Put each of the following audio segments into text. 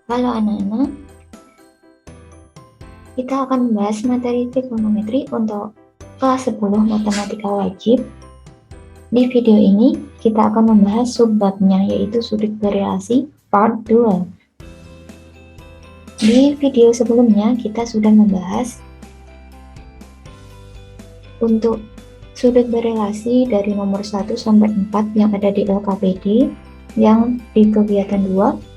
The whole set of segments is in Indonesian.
Halo anak-anak, kita akan membahas materi trigonometri untuk kelas 10 matematika wajib. Di video ini, kita akan membahas subbabnya, yaitu sudut berelasi part 2. Di video sebelumnya, kita sudah membahas untuk sudut berelasi dari nomor 1 sampai 4 yang ada di LKPD, yang di kegiatan 2.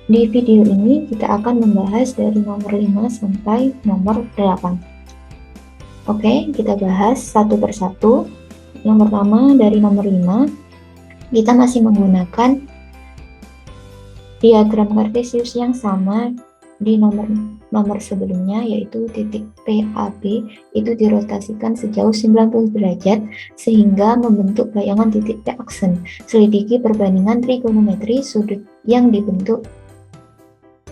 Di video ini kita akan membahas dari nomor 5 sampai nomor 8. Oke, kita bahas satu persatu. Yang pertama dari nomor 5, kita masih menggunakan diagram kartesius yang sama di nomor sebelumnya, yaitu titik PAB itu dirotasikan sejauh 90 derajat sehingga membentuk bayangan titik P aksen. Selidiki perbandingan trigonometri sudut yang dibentuk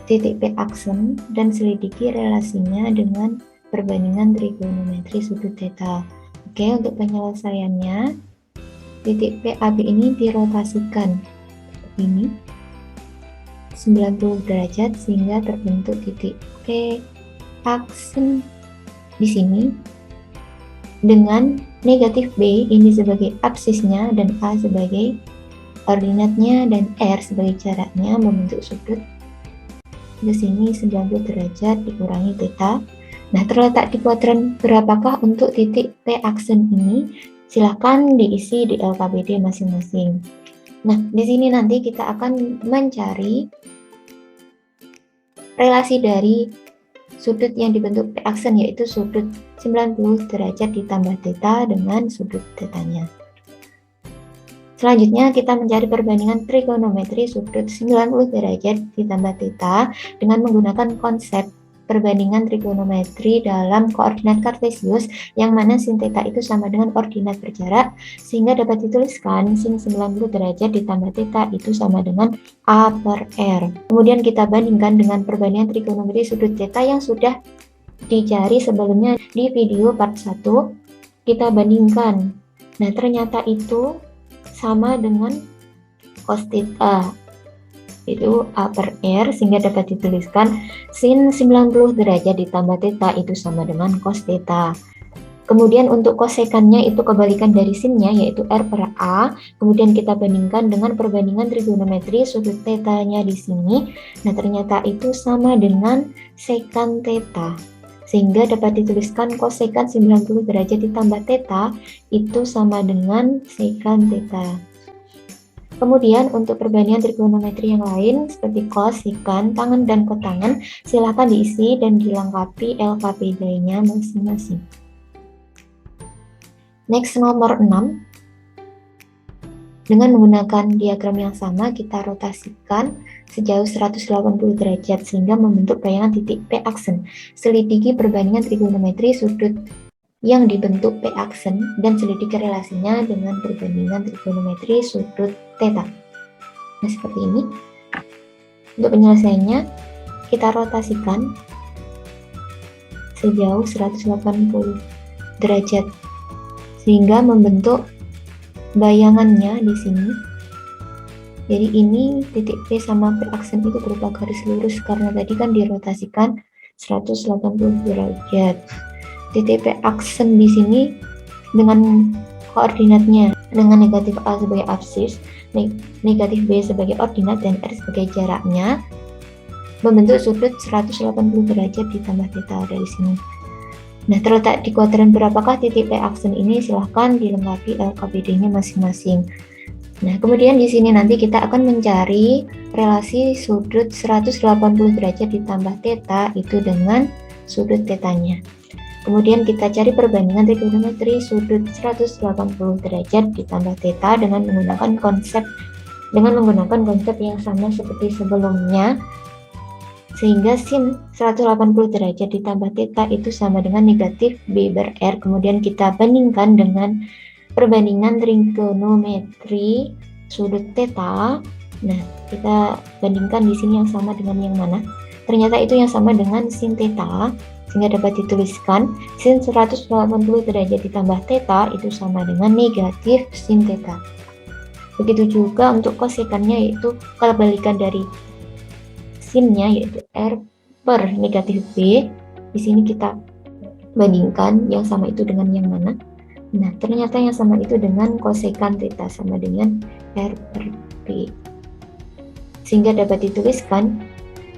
titik P aksen dan selidiki relasinya dengan perbandingan trigonometri sudut theta. Oke, untuk penyelesaiannya, titik PAB ini dirotasikan ini 90 derajat sehingga terbentuk titik P aksen di sini dengan negatif B ini sebagai absisnya dan A sebagai ordinatnya dan R sebagai jaraknya, membentuk sudut ke sini 90 derajat dikurangi theta. Nah, terletak di kuadran berapakah untuk titik P aksen ini? Silahkan diisi di LKPD masing-masing. Nah, di sini nanti kita akan mencari relasi dari sudut yang dibentuk P aksen, yaitu sudut 90 derajat ditambah theta dengan sudut tetanya. Selanjutnya kita mencari perbandingan trigonometri sudut 90 derajat ditambah theta dengan menggunakan konsep perbandingan trigonometri dalam koordinat kartesius, yang mana sin theta itu sama dengan ordinat berjarak, sehingga dapat dituliskan sin 90 derajat ditambah theta itu sama dengan A per R. Kemudian kita bandingkan dengan perbandingan trigonometri sudut theta yang sudah dicari sebelumnya di video part 1. Kita bandingkan. Nah, ternyata itu sama dengan cos theta, itu A per R, sehingga dapat dituliskan sin 90 derajat ditambah theta itu sama dengan cos theta. Kemudian untuk kosekannya itu kebalikan dari sinnya, yaitu R per A. Kemudian kita bandingkan dengan perbandingan trigonometri sudut theta-nya di sini. Nah, ternyata itu sama dengan sekan theta, sehingga dapat dituliskan kosekan 90 derajat ditambah theta itu sama dengan sekan theta. Kemudian untuk perbandingan trigonometri yang lain seperti cos, sekan, tangen, dan kotangen, silakan diisi dan dilengkapi LKPD-nya masing-masing. Next, nomor 6. Dengan menggunakan diagram yang sama, kita rotasikan sejauh 180 derajat sehingga membentuk bayangan titik P aksen. Selidiki perbandingan trigonometri sudut yang dibentuk P aksen dan selidiki relasinya dengan perbandingan trigonometri sudut theta. Nah, seperti ini. Untuk penyelesaiannya, kita rotasikan sejauh 180 derajat sehingga membentuk bayangannya di sini. Jadi ini titik P sama P aksen itu berupa garis lurus karena tadi kan dirotasikan 180 derajat. Titik P aksen di sini dengan koordinatnya dengan negatif A sebagai absis, negatif B sebagai ordinat, dan R sebagai jaraknya, membentuk sudut 180 derajat ditambah theta dari sini. Nah, terletak di kuadran berapakah titik P aksen ini? Silahkan dilengkapi LKPD-nya masing-masing. Nah, kemudian di sini nanti kita akan mencari relasi sudut 180 derajat ditambah theta itu dengan sudut tetanya. Kemudian kita cari perbandingan trigonometri sudut 180 derajat ditambah theta dengan menggunakan konsep yang sama seperti sebelumnya, sehingga sin 180 derajat ditambah theta itu sama dengan negatif B per R. Kemudian kita bandingkan dengan perbandingan trigonometri sudut theta. Nah, kita bandingkan di sini yang sama dengan yang mana? Ternyata itu yang sama dengan sin theta, sehingga dapat dituliskan sin 180 derajat ditambah theta itu sama dengan negatif sin theta. Begitu juga untuk kosekannya, yaitu kebalikan dari sinnya, yaitu R per negatif B. Di sini kita bandingkan yang sama itu dengan yang mana. Nah, ternyata yang sama itu dengan kosekan theta sama dengan R per B. Sehingga dapat dituliskan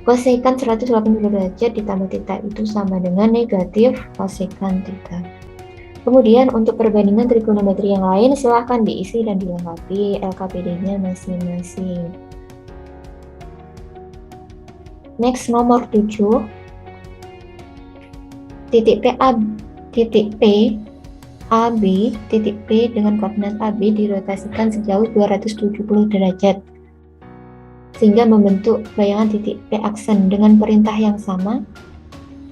kosekan 180 derajat ditambah theta itu sama dengan negatif kosekan theta. Kemudian untuk perbandingan trigonometri yang lain silahkan diisi dan dilengkapi LKPD-nya masing-masing. Next, nomor 7. Titik P AB titik P dengan koordinat AB dirotasikan sejauh 270 derajat sehingga membentuk bayangan titik P aksen dengan perintah yang sama.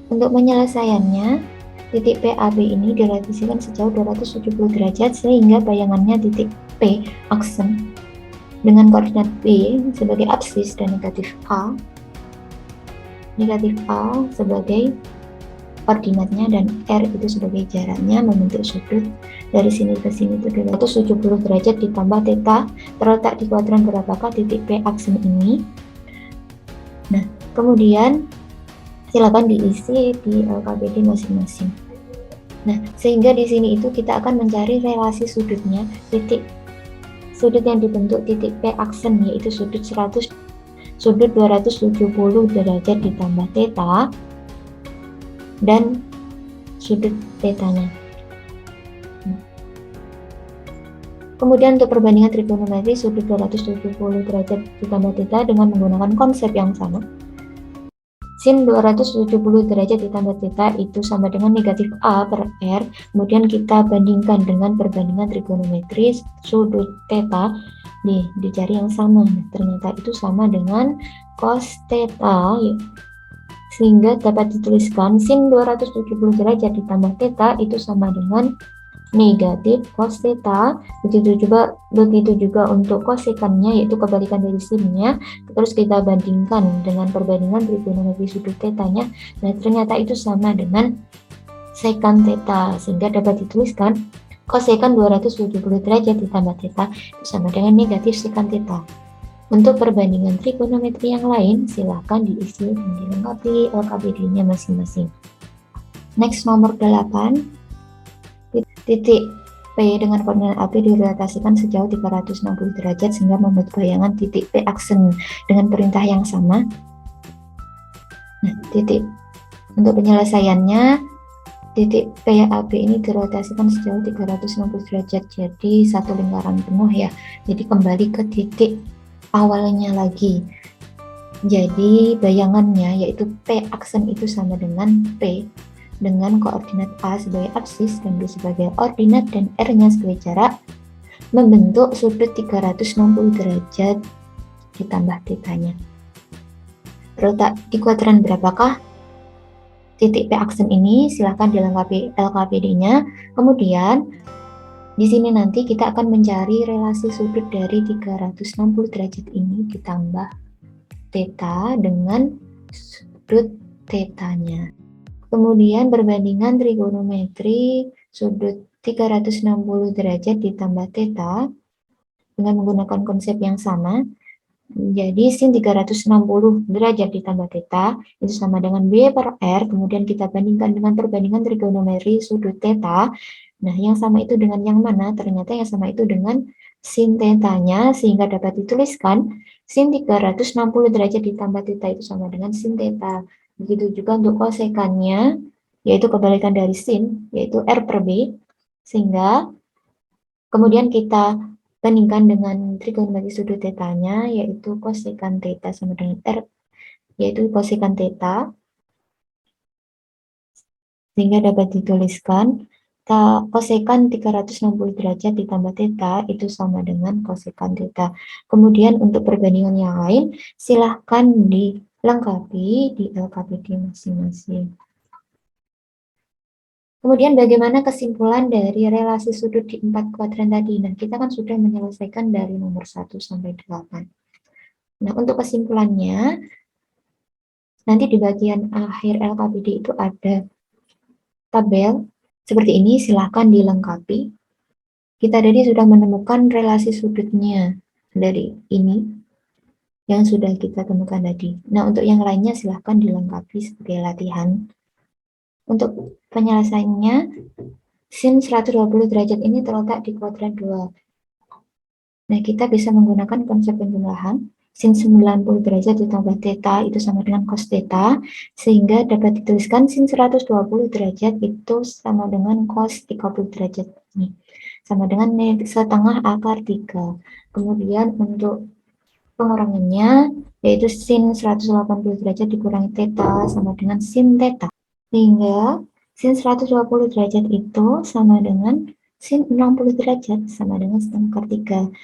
Untuk penyelesaiannya, titik PAB ini dirotasikan sejauh 270 derajat sehingga bayangannya titik P aksen dengan koordinat B sebagai absis dan negatif A sebagai koordinatnya dan R itu sebagai jaraknya membentuk sudut dari sini ke sini itu 270 derajat ditambah theta terletak di kuadran berapakah titik P aksen ini. Nah, kemudian silakan diisi di LKPD masing-masing. Nah, sehingga di sini itu kita akan mencari relasi sudutnya, sudut yang dibentuk titik P aksen yaitu sudut 270 derajat ditambah theta dan sudut tetanya. Kemudian untuk perbandingan trigonometri sudut 270 derajat ditambah theta dengan menggunakan konsep yang sama. Sin 270 derajat ditambah theta itu sama dengan negatif A per R. Kemudian kita bandingkan dengan perbandingan trigonometri sudut theta dicari yang sama. Nah, ternyata itu sama dengan cos theta. Sehingga dapat dituliskan sin 270 derajat ditambah theta itu sama dengan negatif cos theta. Begitu juga untuk kosekannya, yaitu kebalikan dari sinnya. Terus kita bandingkan dengan perbandingan trigonometri sudut tetanya. Nah, ternyata itu sama dengan sekan theta. Sehingga dapat dituliskan kosekan 270 derajat ditambah theta itu sama dengan negatif sekan theta. Untuk perbandingan trigonometri yang lain, silahkan diisi dan dilengkapi LKPD-nya masing-masing. Next, nomor 8. Titik P dengan koordinat AB dirotasikan sejauh 360 derajat sehingga membuat bayangan titik P aksen dengan perintah yang sama. Nah, untuk penyelesaiannya, titik PAB ini dirotasikan sejauh 360 derajat, jadi satu lingkaran penuh ya. Jadi kembali ke titik awalnya lagi. Jadi bayangannya yaitu P aksen itu sama dengan P dengan koordinat A sebagai absis dan B sebagai ordinat dan R-nya sebagai jarak, membentuk sudut 360 derajat ditambah theta-nya. Terletak di kuadran berapakah titik P aksen ini? Silahkan dilengkapi LKPD-nya. Kemudian di sini nanti kita akan mencari relasi sudut dari 360 derajat ini ditambah theta dengan sudut theta-nya. Kemudian perbandingan trigonometri sudut 360 derajat ditambah theta dengan menggunakan konsep yang sama. Jadi sin 360 derajat ditambah theta itu sama dengan B per R. Kemudian kita bandingkan dengan perbandingan trigonometri sudut theta. Nah, yang sama itu dengan yang mana? Ternyata yang sama itu dengan sin theta-nya, sehingga dapat dituliskan sin 360 derajat ditambah theta itu sama dengan sin theta. Begitu juga untuk kosekannya, yaitu kebalikan dari sin, yaitu R per B. Sehingga kemudian kita bandingkan dengan trigonometri sudut theta-nya, yaitu kosekan theta sama dengan R, yaitu kosekan theta. Sehingga dapat dituliskan kosekan 360 derajat ditambah theta itu sama dengan kosekan theta. Kemudian untuk perbandingan yang lain, silahkan dilengkapi di LKPD masing-masing. Kemudian bagaimana kesimpulan dari relasi sudut di 4 kuadran tadi? Nah, kita kan sudah menyelesaikan dari nomor 1 sampai 8. Nah, untuk kesimpulannya, nanti di bagian akhir LKPD itu ada tabel seperti ini, silahkan dilengkapi. Kita tadi sudah menemukan relasi sudutnya dari ini. yang sudah kita temukan tadi. Nah, untuk yang lainnya silahkan dilengkapi sebagai latihan. Untuk penyelesaiannya, sin 120 derajat ini terletak di kuadran 2. Nah, kita bisa menggunakan konsep penjumlahan. Sin 90 derajat ditambah theta itu sama dengan cos theta, sehingga dapat dituliskan sin 120 derajat itu sama dengan cos 30 derajat. Nih, sama dengan setengah akar 3. Kemudian untuk pengurangannya, yaitu sin 180 derajat dikurangi theta sama dengan sin theta. Sehingga sin 120 derajat itu sama dengan sin 60 derajat sama dengan setengah akar 3.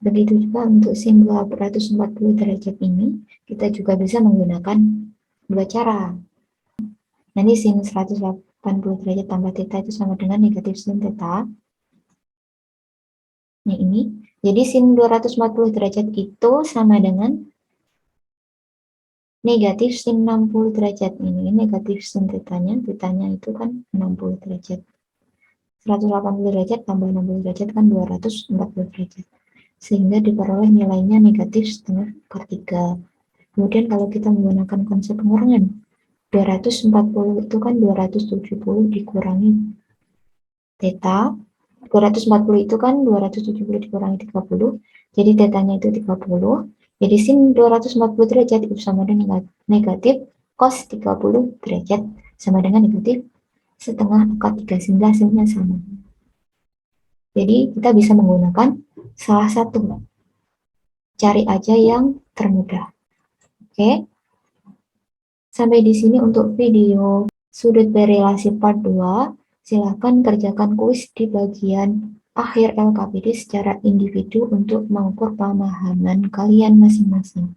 Begitu juga untuk sin 240 derajat ini, kita juga bisa menggunakan dua cara. Nanti sin 180 derajat tambah theta itu sama dengan negatif sin theta. Nah ini, jadi sin 240 derajat itu sama dengan negatif sin 60 derajat. Ini negatif sin tetanya itu kan 60 derajat. 180 derajat tambah 60 derajat kan 240 derajat. Sehingga diperoleh nilainya negatif setengah akar 3. Kemudian kalau kita menggunakan konsep pengurangan, 240 itu kan 270 dikurangi theta. 240 itu kan 270 dikurangi 30. Jadi tetanya itu 30. Jadi sin 240 derajat itu sama dengan negatif cos 30 derajat sama dengan negatif setengah akar 3, sehingga hasilnya sama. Jadi kita bisa menggunakan salah satu. Cari aja yang termudah. Oke. Sampai di sini untuk video sudut berelasi part 2. Silakan kerjakan kuis di bagian akhir LKPD secara individu untuk mengukur pemahaman kalian masing-masing.